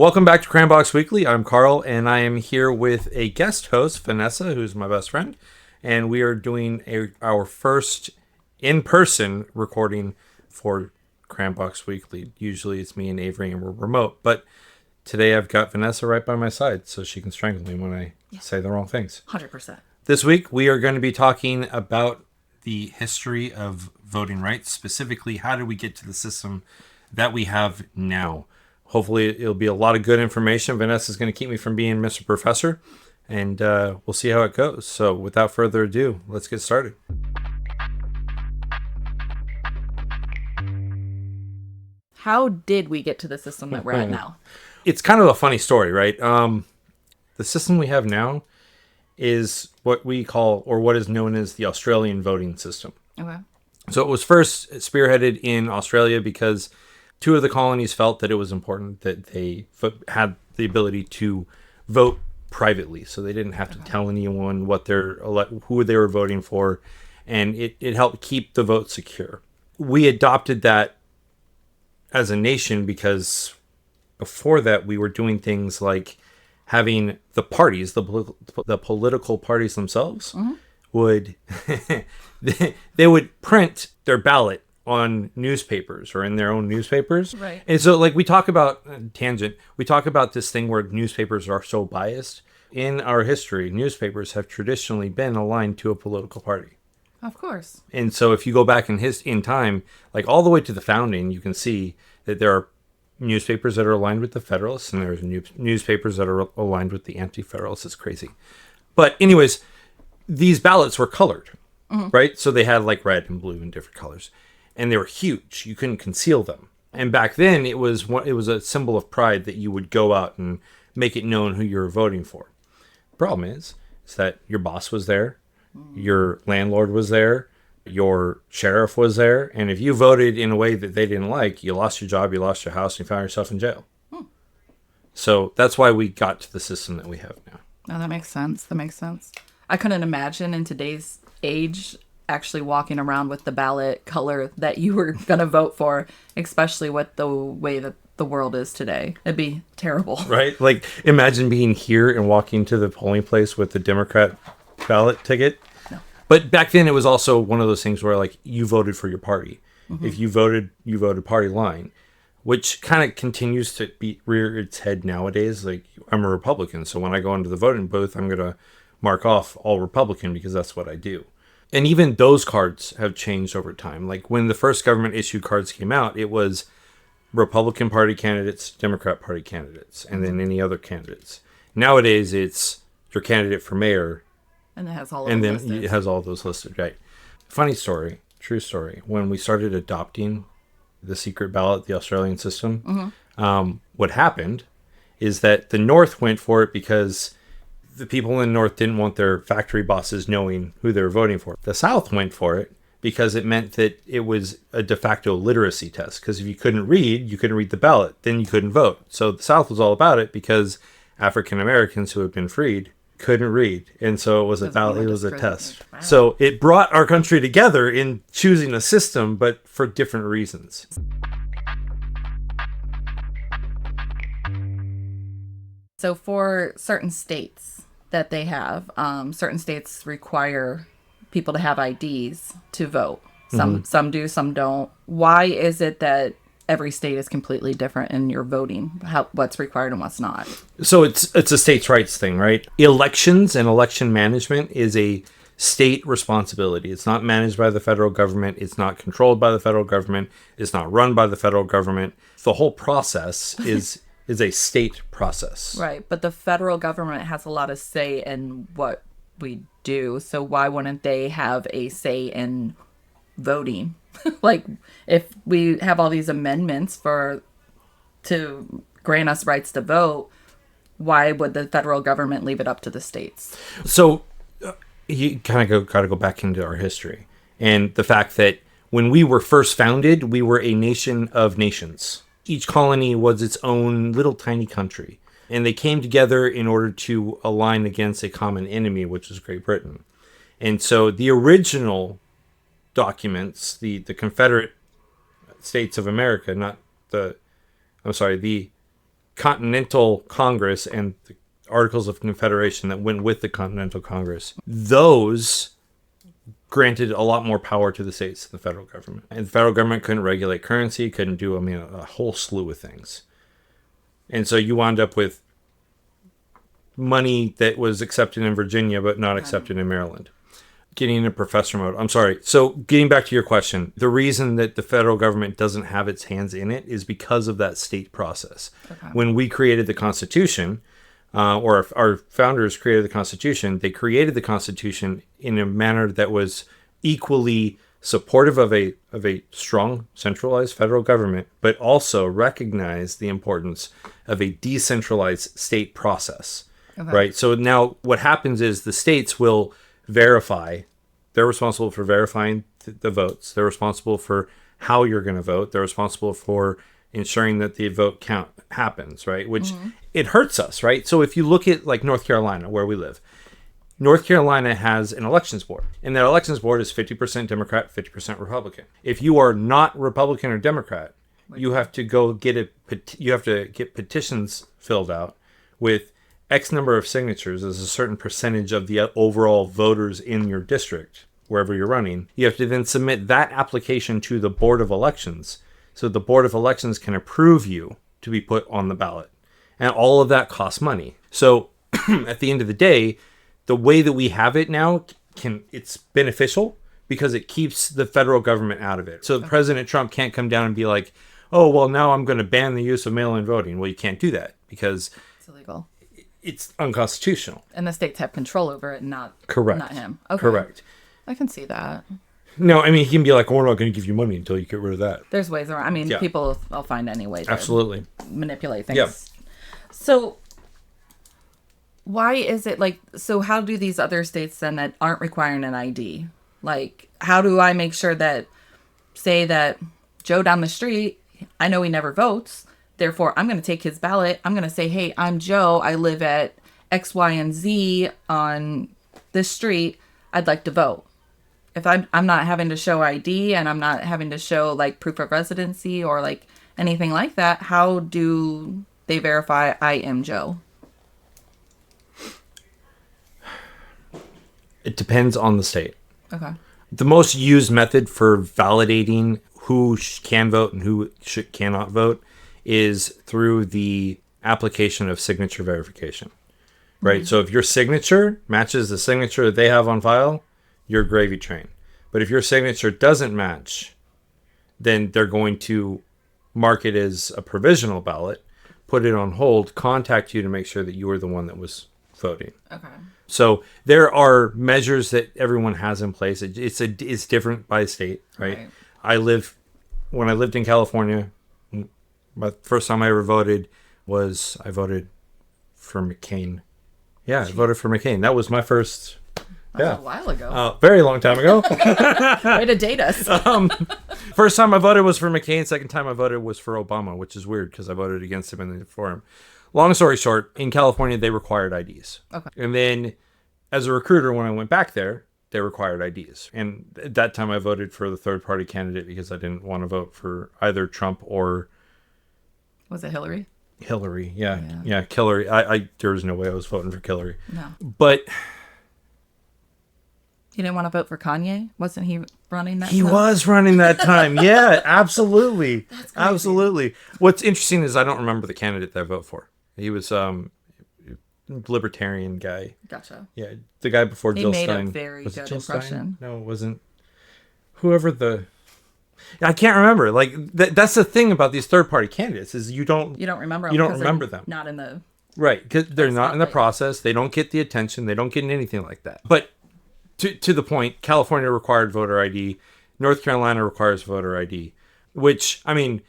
Welcome back to Crayon Box Weekly. I'm Carl, and I am here with a guest host, Vanessa, who's my best friend. And we are doing our first in-person recording for Crayon Box Weekly. Usually it's me and Avery, and we're remote. But today I've got Vanessa right by my side, so she can strangle me when I say the wrong things. 100%. This week, we are going to be talking about the history of voting rights. Specifically, how did we get to the system that we have now? Hopefully, it'll be a lot of good information. Vanessa's going to keep me from being Mr. Professor, and we'll see how it goes. So, without further ado, let's get started. How did we get to the system that we're at now? It's kind of a funny story, right? The system we have now is what we call, or what is known as, the Australian voting system. Okay. So, it was first spearheaded in Australia because two of the colonies felt that it was important that they had the ability to vote privately, so they didn't have to tell anyone who they were voting for, and it helped keep the vote secure. We adopted that as a nation because before that we were doing things like having the parties, the political parties themselves, would they would print their ballot on newspapers or in their own newspapers. Right. And so, like, we talk about this thing where newspapers are so biased. In our history, newspapers have traditionally been aligned to a political party. Of course. And so if you go back in time, like all the way to the founding, you can see that there are newspapers that are aligned with the Federalists and there's newspapers that are aligned with the Anti-Federalists. It's crazy. But anyways, these ballots were colored, right? So they had like red and blue and different colors. And they were huge. You couldn't conceal them. And back then, it was a symbol of pride that you would go out and make it known who you were voting for. Problem is that your boss was there, your landlord was there, your sheriff was there, and if you voted in a way that they didn't like, you lost your job, you lost your house, and you found yourself in jail. So that's why we got to the system that we have now. Oh, that makes sense. I couldn't imagine in today's age actually walking around with the ballot color that you were going to vote for, especially with the way that the world is today. It'd be terrible. Right? Like, imagine being here and walking to the polling place with the Democrat ballot ticket. No. But back then, it was also one of those things where, like, you voted for your party. If you voted party line, which kind of continues to rear its head nowadays. Like, I'm a Republican, so when I go into the voting booth, I'm going to mark off all Republican because that's what I do. And even those cards have changed over time. Like, when the first government issued cards came out, it was Republican Party candidates, Democrat Party candidates, and then any other candidates. Nowadays, it's your candidate for mayor. And it has all those listed, right? Funny story, true story. When we started adopting the secret ballot, the Australian system, what happened is that the North went for it because the people in the North didn't want their factory bosses knowing who they were voting for. The South went for it because it meant that it was a de facto literacy test. Because if you couldn't read the ballot, then you couldn't vote. So the South was all about it because African Americans who had been freed couldn't read. And so it was a test. Wow. So it brought our country together in choosing a system, but for different reasons. So for certain states that they have, certain states require people to have IDs to vote. Some do, some don't. Why is it that every state is completely different in your voting? What's required and what's not? So it's a states' rights thing, right? Elections and election management is a state responsibility. It's not managed by the federal government. It's not controlled by the federal government. It's not run by the federal government. The whole process is a state process. Right, but the federal government has a lot of say in what we do, so why wouldn't they have a say in voting? Like, if we have all these amendments to grant us rights to vote, why would the federal government leave it up to the states? So you kind of got to go back into our history and the fact that when we were first founded, we were a nation of nations. Each colony was its own little tiny country, and they came together in order to align against a common enemy, which was Great Britain. And so the original documents, the Confederate States of America, the Continental Congress and the Articles of Confederation that went with the Continental Congress, those granted a lot more power to the states than the federal government. And the federal government couldn't regulate currency, couldn't do, a whole slew of things. And so you wound up with money that was accepted in Virginia but not accepted in Maryland. Getting into professor mode. I'm sorry. So getting back to your question, the reason that the federal government doesn't have its hands in it is because of that state process. Okay. When we created the Constitution, or our founders created the Constitution, they created the Constitution in a manner that was equally supportive of a strong centralized federal government, but also recognized the importance of a decentralized state process. Okay. Right? So now what happens is the states will verify. They're responsible for verifying the votes. They're responsible for how you're going to vote. They're responsible for ensuring that the vote count happens, right? Which it hurts us, right? So if you look at like North Carolina, where we live, North Carolina has an elections board, and that elections board is 50% Democrat, 50% Republican. If you are not Republican or Democrat, you have to go get petitions filled out with X number of signatures as a certain percentage of the overall voters in your district, wherever you're running. You have to then submit that application to the Board of Elections, so the Board of Elections can approve you to be put on the ballot. And all of that costs money. So at the end of the day, the way that we have it now, it's beneficial because it keeps the federal government out of it. So President Trump can't come down and be like, oh, well, now I'm going to ban the use of mail-in voting. Well, you can't do that because it's illegal. It's unconstitutional. And the states have control over it, not him. Okay. Correct. I can see that. No, I mean, he can be like, we're not going to give you money until you get rid of that. There's ways around. I mean, people will find any way to absolutely manipulate things. Yeah. So why is it like, so how do these other states then that aren't requiring an ID? Like, how do I make sure that, say that Joe down the street, I know he never votes, therefore I'm going to take his ballot. I'm going to say, hey, I'm Joe. I live at X, Y, and Z on this street. I'd like to vote. If I'm not having to show ID and I'm not having to show like proof of residency or like anything like that, how do they verify I am Joe? It depends on the state. Okay. The most used method for validating who can vote and who cannot vote is through the application of signature verification, right? Mm-hmm. So if your signature matches the signature that they have on file, you're gravy train. But if your signature doesn't match, then they're going to mark it as a provisional ballot, put it on hold, contact you to make sure that you were the one that was voting. Okay. So there are measures that everyone has in place. It's different by state, right? When I lived in California, my first time I ever voted was I voted for McCain. Yeah, I voted for McCain. That was my first. That was a while ago. Very long time ago. Way to date us. First time I voted was for McCain. Second time I voted was for Obama, which is weird because I voted against him and for him. Long story short, in California, they required IDs. Okay. And then as a recruiter, when I went back there, they required IDs. And at that time, I voted for the third-party candidate because I didn't want to vote for either Trump or... Was it Hillary? Hillary, yeah. Hillary. There was no way I was voting for Hillary. No. But... You didn't want to vote for Kanye? Wasn't he running that time? He was running that time. Yeah, absolutely. That's crazy. Absolutely. What's interesting is I don't remember the candidate that I vote for. He was libertarian guy. Gotcha. Yeah, the guy before Jill Stein. He made a very good impression. Stein? No, it wasn't. Whoever the... I can't remember. Like that's the thing about these third-party candidates is you don't remember them. You don't remember them. Not in the... Right, because they're not in the process. They don't get the attention. They don't get anything like that. But to the point, California required voter ID. North Carolina requires voter ID. Which, I mean,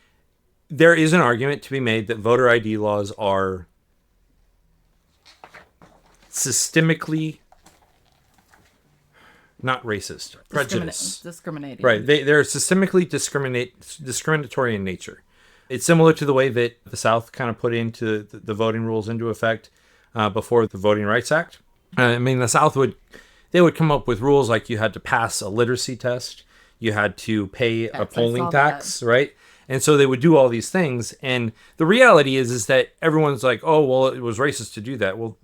there is an argument to be made that voter ID laws are systemically not racist, discriminating. Right, they're systemically discriminatory in nature. It's similar to the way that the South kind of put into the voting rules into effect before the Voting Rights Act. I mean, the South would come up with rules like you had to pass a literacy test, you had to pay a polling tax, right? And so they would do all these things. And the reality is that everyone's like, oh, well, it was racist to do that. Well,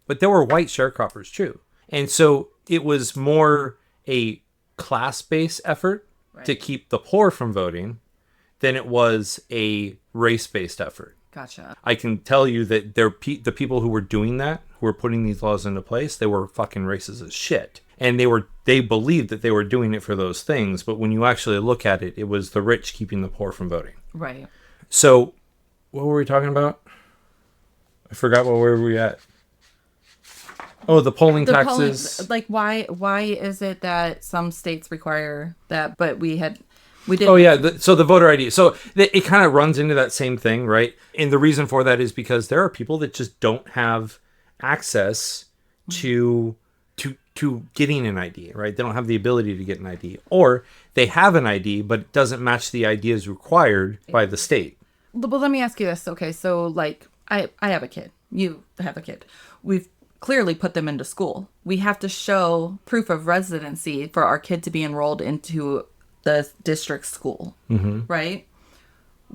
but there were white sharecroppers too. And so it was more a class-based effort to keep the poor from voting than it was a race-based effort. Gotcha. I can tell you that the people who were doing that, who were putting these laws into place, they were fucking racist as shit. And they believed that they were doing it for those things, but when you actually look at it, it was the rich keeping the poor from voting. Right. So, what were we talking about? I forgot where were we at. Oh, the polling taxes. Like, why is it that some states require that, but we didn't? Oh, yeah. So the voter ID. So it kind of runs into that same thing, right? And the reason for that is because there are people that just don't have access to getting an ID, right? They don't have the ability to get an ID. Or they have an ID, but it doesn't match the ideas required by the state. But let me ask you this. Okay, so like I have a kid. You have a kid. We've clearly put them into school. We have to show proof of residency for our kid to be enrolled into the district school, right?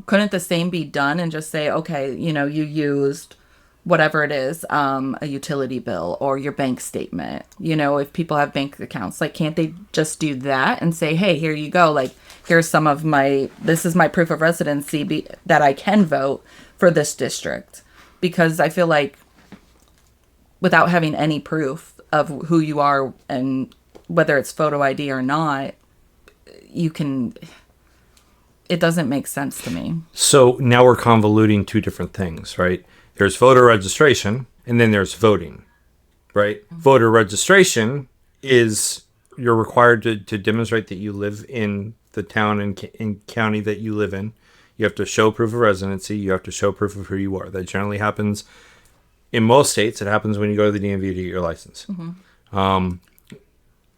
Couldn't the same be done and just say, okay, you used whatever it is, a utility bill or your bank statement, if people have bank accounts, like, can't they just do that and say, hey, here you go. Like, here's this is my proof of residency that I can vote for this district. Because I feel like without having any proof of who you are and whether it's photo ID or not, it doesn't make sense to me. So now we're convoluting two different things, right? There's voter registration and then there's voting, right? Mm-hmm. Voter registration is you're required to demonstrate that you live in the town and county that you live in. You have to show proof of residency. You have to show proof of who you are. That generally happens in most states. It happens when you go to the DMV to get your license. Mm-hmm.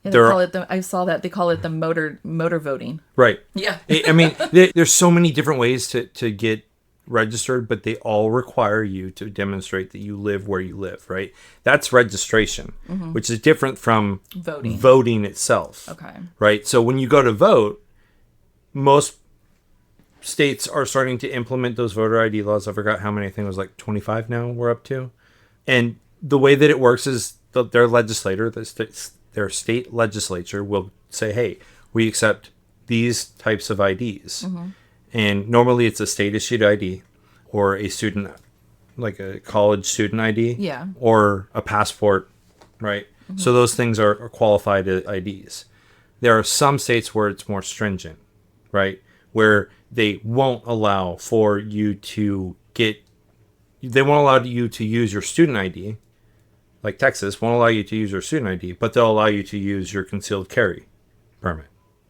I saw that they call it the motor voting. Right. Yeah. I mean, there's so many different ways to get registered, but they all require you to demonstrate that you live where you live, right? That's registration, which is different from voting itself. Okay. Right? So when you go to vote, most states are starting to implement those voter ID laws. I forgot how many. I think it was like 25 now we're up to. And the way that it works is their legislator, their state legislature will say, hey, we accept these types of IDs. Mm-hmm. And normally it's a state-issued ID or a student, like a college student ID. Yeah. Or a passport, right? Mm-hmm. So those things are qualified IDs. There are some states where it's more stringent, right? Where they won't allow for you to they won't allow you to use your student ID. Like Texas won't allow you to use your student ID, but they'll allow you to use your concealed carry permit.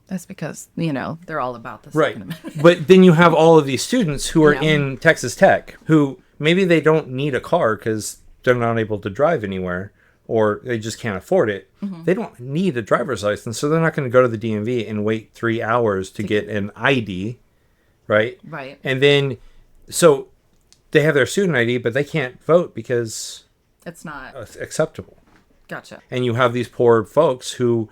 That's because, they're all about the right. Second Amendment. But then you have all of these students who are in Texas Tech who maybe they don't need a car because they're not able to drive anywhere or they just can't afford it. Mm-hmm. They don't need a driver's license, so they're not going to go to the DMV and wait 3 hours to get an ID, right? Right. And then, so they have their student ID, but they can't vote because it's not acceptable. Gotcha. And you have these poor folks who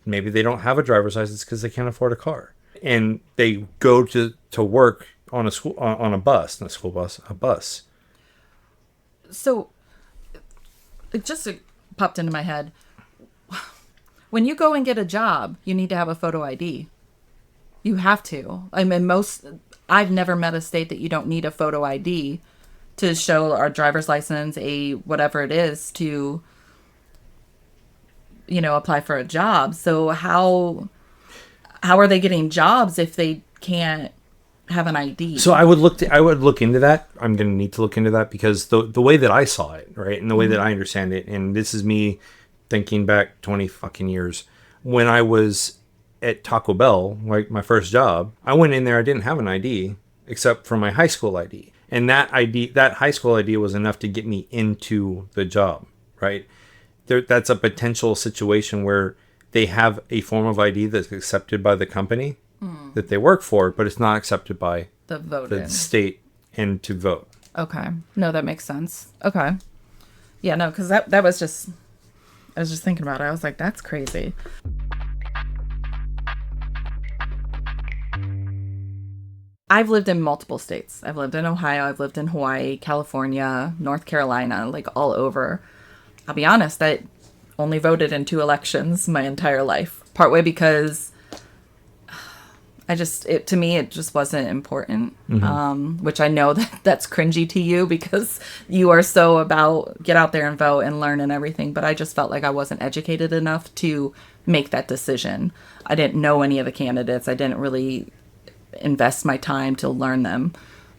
maybe they don't have a driver's license because they can't afford a car, and they go to work on a bus, not a school bus, a bus. So, it just popped into my head. When you go and get a job, you need to have a photo ID. You have to. I mean, I've never met a state that you don't need a photo ID to show our driver's license, whatever it is, to apply for a job. So how are they getting jobs if they can't have an ID? So I would look into that. I'm going to need to look into that because the way that I saw it, right, and the way that I understand it, and this is me thinking back 20 fucking years, when I was at Taco Bell, like my first job, I went in there, I didn't have an ID except for my high school ID. And that high school ID was enough to get me into the job, right? That's a potential situation where they have a form of ID that's accepted by the company that they work for, but it's not accepted by the state and to vote. Okay. No, that makes sense. Okay. Yeah, no, because that was just, I was just thinking about it. I was like, that's crazy. I've lived in multiple states. I've lived in Ohio, I've lived in Hawaii, California, North Carolina, like all over. I'll be honest, I only voted in 2 elections my entire life. Partway because to me, it just wasn't important. Which I know that's cringy to you because you are so about get out there and vote and learn and everything. But I just felt like I wasn't educated enough to make that decision. I didn't know any of the candidates. I didn't really invest my time to learn them.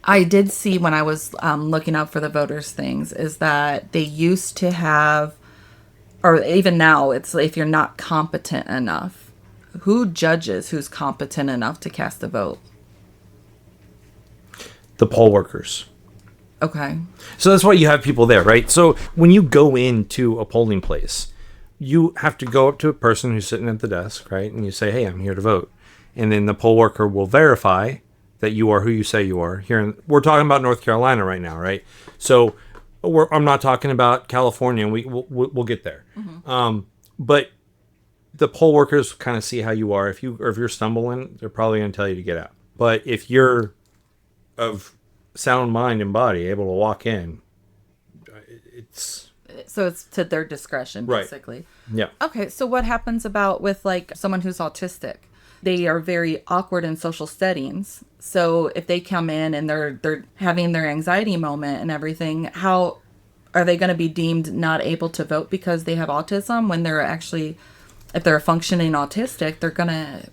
I did see when I was looking up for the voters things is that they used to have, or even now, it's if you're not competent enough. Who judges who's competent enough to cast a vote? The poll workers. Okay. So that's why you have people there, right? So when you go into a polling place, you have to go up to a person who's sitting at the desk, right? And you say, hey, I'm here to vote. And then the poll worker will verify that you are who you say you are. We're talking about North Carolina right now, right? So I'm not talking about California, and we'll get there. But the poll workers kind of see how you are. If you're stumbling, they're probably going to tell you to get out. But if you're of sound mind and body, able to walk in, it's to their discretion, basically. Right. Yeah. Okay, so what happens with like someone who's autistic? They are very awkward in social settings. So if they come in and they're having their anxiety moment and everything, how are they going to be deemed not able to vote because they have autism when they're actually, if they're functioning autistic, they're going to...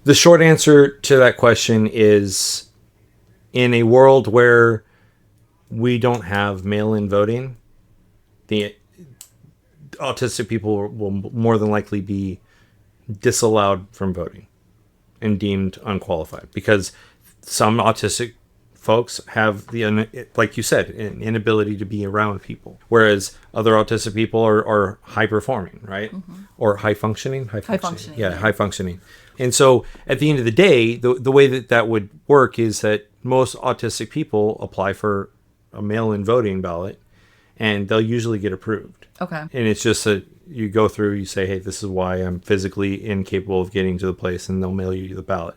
The short answer to that question is, in a world where we don't have mail-in voting, the autistic people will more than likely be disallowed from voting and deemed unqualified, because some autistic folks have like you said, an inability to be around people, whereas other autistic people are high performing, right? Or high functioning. High functioning. And so at the end of the day, the way that would work is that most autistic people apply for a mail-in voting ballot, and they'll usually get approved. Okay. And it's just you go through, you say, hey, this is why I'm physically incapable of getting to the place, and they'll mail you the ballot.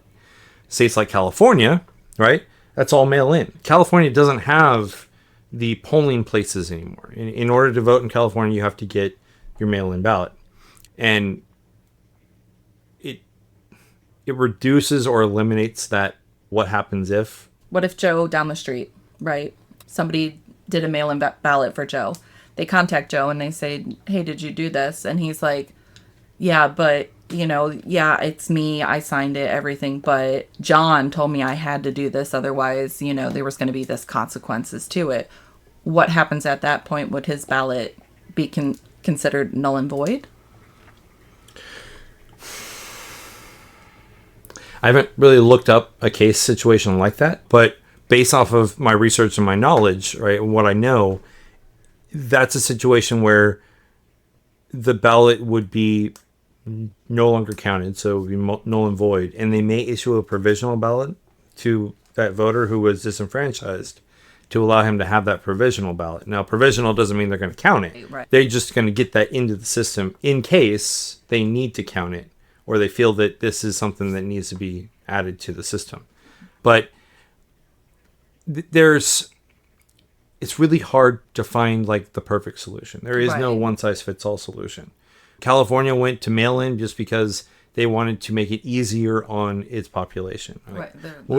States like California, right? That's all mail-in. California doesn't have the polling places anymore. In order to vote in California, you have to get your mail-in ballot. And it reduces or eliminates that what happens if... What if Joe down the street, right? Somebody did a mail-in ballot for Joe. They contact Joe and they say, hey, did you do this? And he's like, yeah, but, it's me. I signed it, everything. But John told me I had to do this. Otherwise, there was going to be this consequences to it. What happens at that point? Would his ballot be considered null and void? I haven't really looked up a case situation like that, but based off of my research and my knowledge, right, and what I know, that's a situation where the ballot would be no longer counted, so it would be null and void, and they may issue a provisional ballot to that voter who was disenfranchised to allow him to have that provisional ballot. Now, provisional doesn't mean they're going to count it. Right. They're just going to get that into the system in case they need to count it, or they feel that this is something that needs to be added to the system. But it's really hard to find like the perfect solution. There is no one size fits all solution. California went to mail-in just because they wanted to make it easier on its population. Right?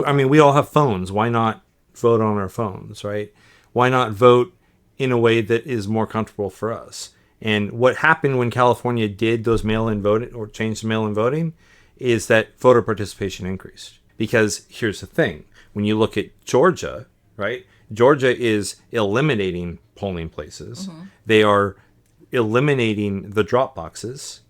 I mean, we all have phones. Why not vote on our phones, right? Why not vote in a way that is more comfortable for us? And what happened when California did those mail-in voting or changed mail-in voting is that voter participation increased. Because here's the thing. When you look at Georgia, right? Georgia is eliminating polling places. They are eliminating the drop boxes,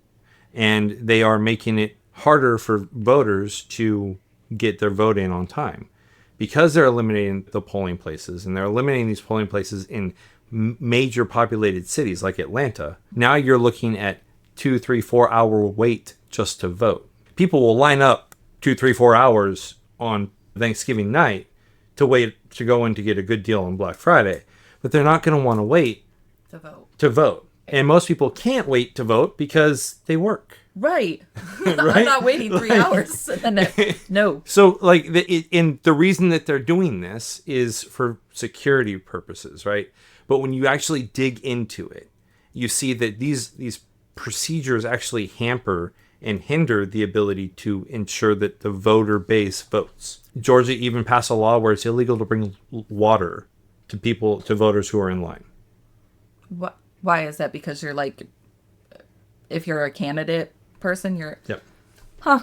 and they are making it harder for voters to get their vote in on time. Because they're eliminating the polling places, and they're eliminating these polling places in major populated cities like Atlanta, now you're looking at 2, 3, 4 hour wait just to vote. People will line up 2, 3, 4 hours on Thanksgiving night to wait to go in to get a good deal on Black Friday, but they're not going to want to wait to vote. And most people can't wait to vote because they work, Right. Right? I'm not waiting 3 hours. And then, no. So, like, and the reason that they're doing this is for security purposes, right? But when you actually dig into it, you see that these procedures actually hamper and hinder the ability to ensure that the voter base votes. Georgia even passed a law where it's illegal to bring water to voters who are in line. What? Why is that? Because you're like, if you're a candidate person, you're... Yep. Huh.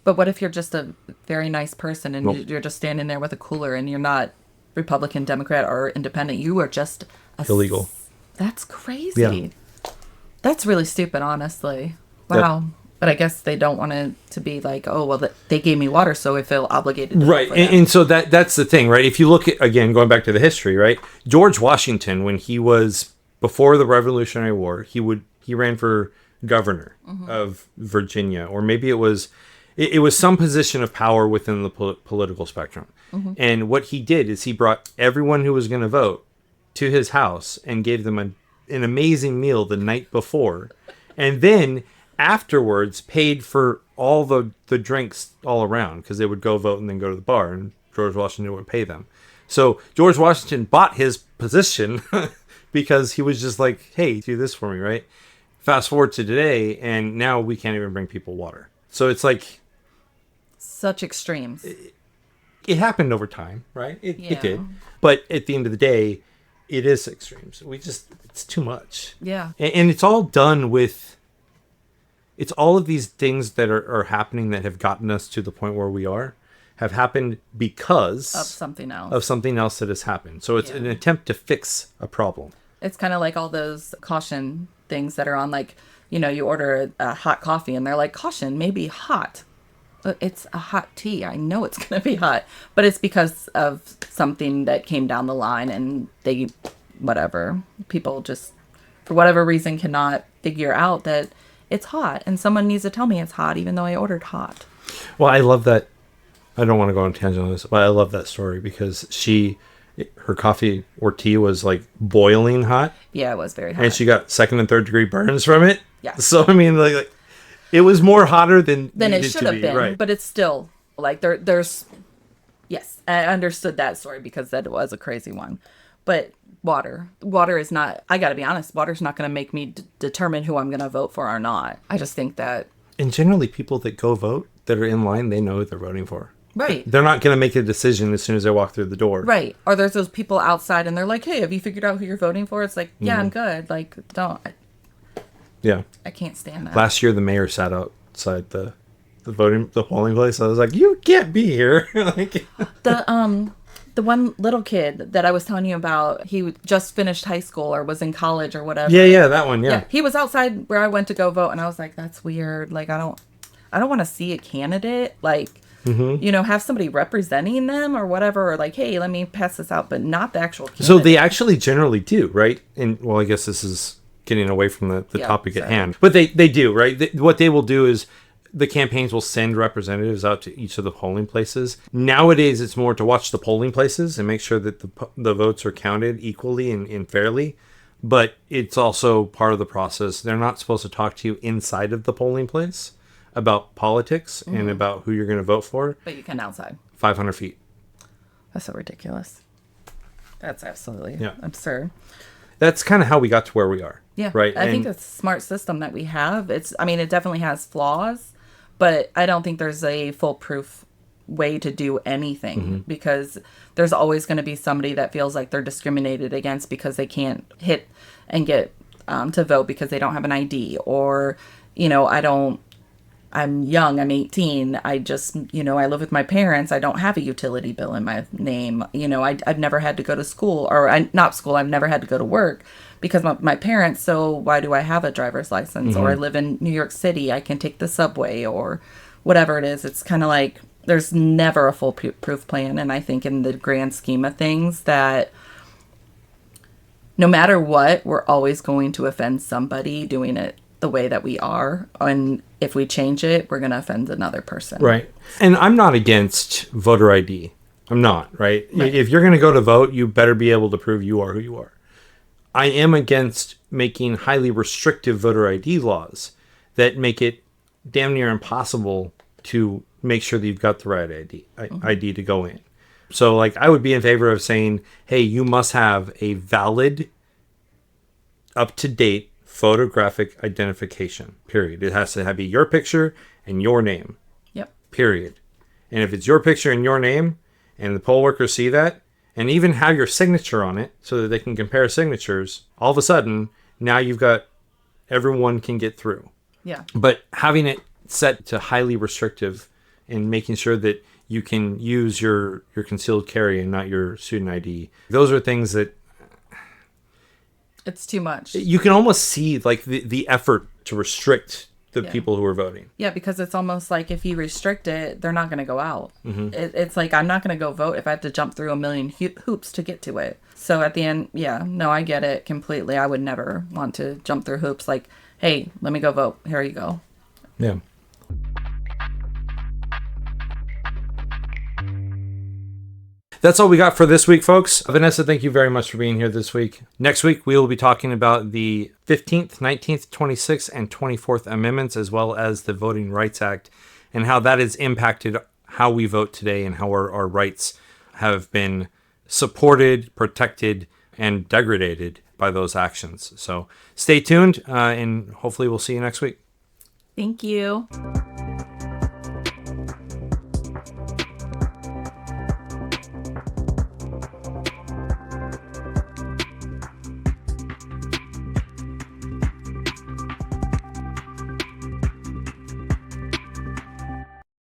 But what if you're just a very nice person and Well, you're just standing there with a cooler and you're not Republican, Democrat, or independent? You are just illegal. That's crazy. Yeah. That's really stupid, honestly. Wow. Yep. But I guess they don't want it to be like, oh, well, they gave me water, so I feel obligated to Right. vote for them. And so that's the thing, right? If you look at, again, going back to the history, right? George Washington, when he was before the Revolutionary War, he ran for governor of Virginia, or maybe it was some position of power within the political spectrum. And what he did is he brought everyone who was going to vote to his house and gave them an amazing meal the night before, and then afterwards paid for all the drinks all around, because they would go vote and then go to the bar, and George Washington would pay them. So George Washington bought his position because he was just like, hey, do this for me, right? Fast forward to today, and now we can't even bring people water. So it's like... Such extremes. It happened over time, right? It Yeah. did. But at the end of the day, it is extremes. It's too much. Yeah. And it's all done with... It's all of these things that are happening that have gotten us to the point where we are, have happened because... Of something else. Of something else that has happened. So it's an attempt to fix a problem. It's kind of like all those caution things that are on, like, you know, you order a hot coffee and they're like, caution, maybe hot. It's a hot tea. I know it's going to be hot. But it's because of something that came down the line and whatever. People just, for whatever reason, cannot figure out that it's hot. And someone needs to tell me it's hot, even though I ordered hot. Well, I love that. I don't want to go on a tangent on this, but I love that story because her coffee or tea was like boiling hot. Yeah, it was very hot. And she got 2nd and 3rd degree burns from it. Yeah. So, I mean, like it was more hotter than it should have been. Right. But it's still, like, there's... Yes, I understood that story because that was a crazy one. But water is not... I got to be honest, water's not going to make me determine who I'm going to vote for or not. I just think that... And generally, people that go vote, that are in line, they know who they're voting for. Right. They're not going to make a decision as soon as they walk through the door. Right. Or there's those people outside and they're like, hey, have you figured out who you're voting for? It's like, yeah, I'm good. Like, Yeah. I can't stand that. Last year, the mayor sat outside the polling place. I was like, you can't be here. Like, The one little kid that I was telling you about, he just finished high school or was in college or whatever. yeah, that one, yeah. He was outside where I went to go vote, and I was like, that's weird. Like, I don't want to see a candidate, like, you know, have somebody representing them or whatever, or like, hey, let me pass this out, but not the actual candidate. So they actually generally do, right? And, well, I guess this is getting away from the topic at hand. But they do, right? What they will do is the campaigns will send representatives out to each of the polling places. Nowadays, it's more to watch the polling places and make sure that the votes are counted equally and fairly. But it's also part of the process. They're not supposed to talk to you inside of the polling place about politics and about who you're going to vote for. But you can outside. 500 feet. That's so ridiculous. That's absolutely absurd. That's kind of how we got to where we are. Yeah. Right. I think it's a smart system that we have. It definitely has flaws, but I don't think there's a foolproof way to do anything because there's always going to be somebody that feels like they're discriminated against because they can't hit and get to vote because they don't have an ID, or, you know, I'm young, I'm 18, I just, you know, I live with my parents, I don't have a utility bill in my name, you know, I've never had to go to school, I've never had to go to work because my parents, so why do I have a driver's license? Or I live in New York City, I can take the subway, or whatever it is. It's kind of like, there's never a foolproof plan, and I think in the grand scheme of things that no matter what, we're always going to offend somebody doing it the way that we are, and if we change it, we're going to offend another person. Right. And I'm not against voter ID. I'm not, right? If you're going to go to vote, you better be able to prove you are who you are. I am against making highly restrictive voter ID laws that make it damn near impossible to make sure that you've got the right ID to go in. So like I would be in favor of saying, hey, you must have a valid, up-to-date photographic identification, period. It has to be your picture and your name, Yep. period. And if it's your picture and your name and the poll workers see that and even have your signature on it so that they can compare signatures, all of a sudden now you've got everyone can get through. Yeah. But having it set to highly restrictive and making sure that you can use your concealed carry and not your student ID, those are things that It's too much. you can almost see like the effort to restrict the people who are voting. Yeah, because it's almost like if you restrict it, they're not going to go out. Mm-hmm. It's like I'm not going to go vote if I have to jump through a million hoops to get to it. So at the end, yeah, no, I get it completely. I would never want to jump through hoops like, hey, let me go vote. Here you go. Yeah. That's all we got for this week, folks. Vanessa, thank you very much for being here this week. Next week, we will be talking about the 15th, 19th, 26th, and 24th Amendments, as well as the Voting Rights Act, and how that has impacted how we vote today and how our rights have been supported, protected, and degraded by those actions. So stay tuned, and hopefully we'll see you next week. Thank you.